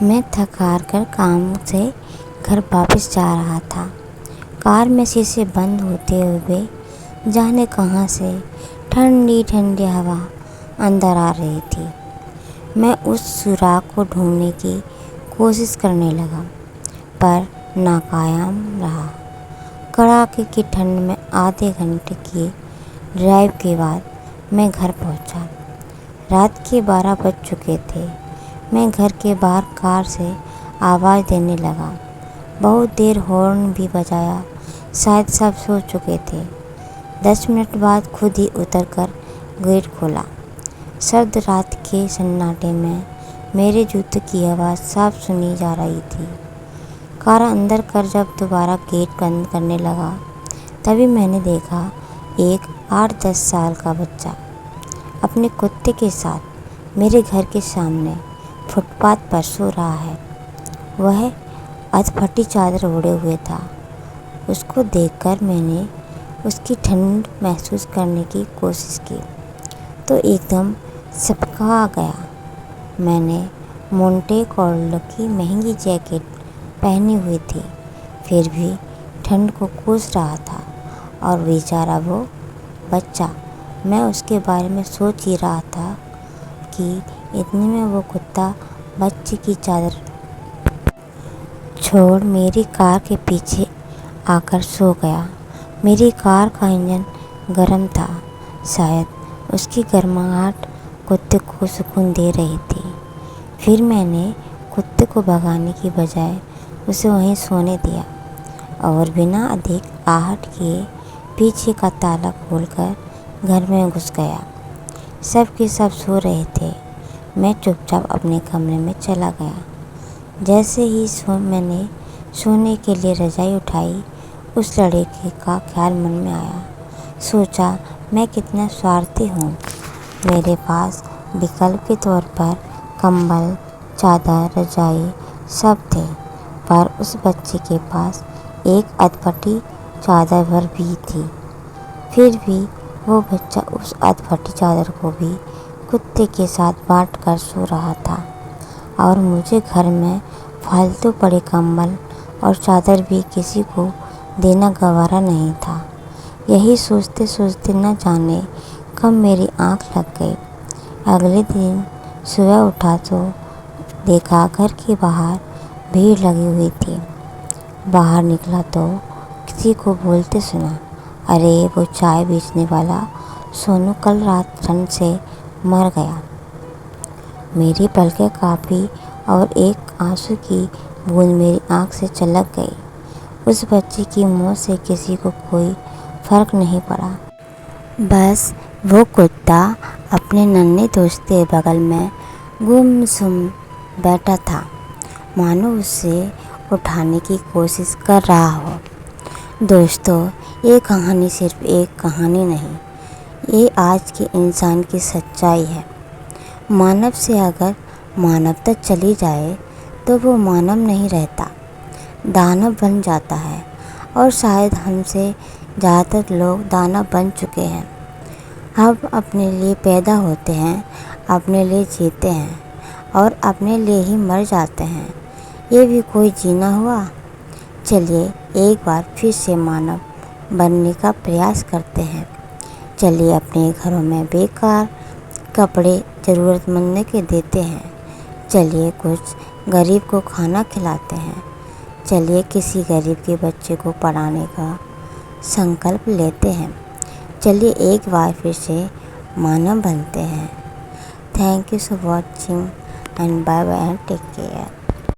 मैं थक हार कर काम से घर वापस जा रहा था। कार में शीशे बंद होते हुए जाने कहाँ से ठंडी ठंडी हवा अंदर आ रही थी। मैं उस सुराग को ढूंढने की कोशिश करने लगा, पर नाकाम रहा। कड़ाके की ठंड में आधे घंटे की ड्राइव के बाद मैं घर पहुंचा। रात के 12 बज चुके थे। मैं घर के बाहर कार से आवाज़ देने लगा। बहुत देर हॉर्न भी बजाया, शायद सब सो चुके थे। 10 मिनट बाद खुद ही उतरकर गेट खोला। सर्द रात के सन्नाटे में मेरे जूते की आवाज़ साफ सुनी जा रही थी। कार अंदर कर जब दोबारा गेट बंद करने लगा, तभी मैंने देखा एक 8-10 साल का बच्चा अपने कुत्ते के साथ मेरे घर के सामने फुटपाथ पर सो रहा है। वह अधफटी चादर ओढ़े हुए था। उसको देखकर मैंने उसकी ठंड महसूस करने की कोशिश की तो एकदम सिपका गया। मैंने मोंटे कार्लो की महंगी जैकेट पहनी हुई थी, फिर भी ठंड को कोस रहा था। और बेचारा वो बच्चा, मैं उसके बारे में सोच ही रहा था कि इतने में वो कुत्ता बच्चे की चादर छोड़ मेरी कार के पीछे आकर सो गया। मेरी कार का इंजन गर्म था, शायद उसकी गर्माहट कुत्ते को सुकून दे रही थी। फिर मैंने कुत्ते को भगाने की बजाय उसे वहीं सोने दिया और बिना अधिक आहट किए पीछे का ताला खोलकर घर में घुस गया। सब के सब सो रहे थे। मैं चुपचाप अपने कमरे में चला गया। जैसे ही मैंने सोने के लिए रजाई उठाई, उस लड़के का ख्याल मन में आया। सोचा, मैं कितना स्वार्थी हूँ। मेरे पास विकल्प के तौर पर कंबल, चादर, रजाई सब थे, पर उस बच्चे के पास एक अधफटी चादर भर भी थी। फिर भी वो बच्चा उस अधफटी चादर को भी कुत्ते के साथ बांट कर सो रहा था और मुझे घर में फालतू पड़े कंबल और चादर भी किसी को देना गवारा नहीं था। यही सोचते सोचते न जाने कब मेरी आँख लग गई। अगले दिन सुबह उठा तो देखा घर के बाहर भीड़ लगी हुई थी। बाहर निकला तो किसी को बोलते सुना, अरे वो चाय बेचने वाला सोनू कल रात ठंड से मर गया। मेरी पलकें काँपी और एक आंसू की बूंद मेरी आँख से छलक गई। उस बच्चे की मौत से किसी को कोई फर्क नहीं पड़ा। बस वो कुत्ता अपने नन्हे दोस्त के बगल में गुमसुम बैठा था, मानो उसे उठाने की कोशिश कर रहा हो। दोस्तों, ये कहानी सिर्फ एक कहानी नहीं, ये आज के इंसान की सच्चाई है। मानव से अगर मानवता चली जाए तो वो मानव नहीं रहता, दानव बन जाता है। और शायद हमसे ज़्यादातर लोग दानव बन चुके हैं। हम अपने लिए पैदा होते हैं, अपने लिए जीते हैं और अपने लिए ही मर जाते हैं। ये भी कोई जीना हुआ? चलिए एक बार फिर से मानव बनने का प्रयास करते हैं। चलिए अपने घरों में बेकार कपड़े ज़रूरतमंद के देते हैं। चलिए कुछ गरीब को खाना खिलाते हैं। चलिए किसी गरीब के बच्चे को पढ़ाने का संकल्प लेते हैं। चलिए एक बार फिर से मानव बनते हैं। Thank you for watching and bye bye and take care.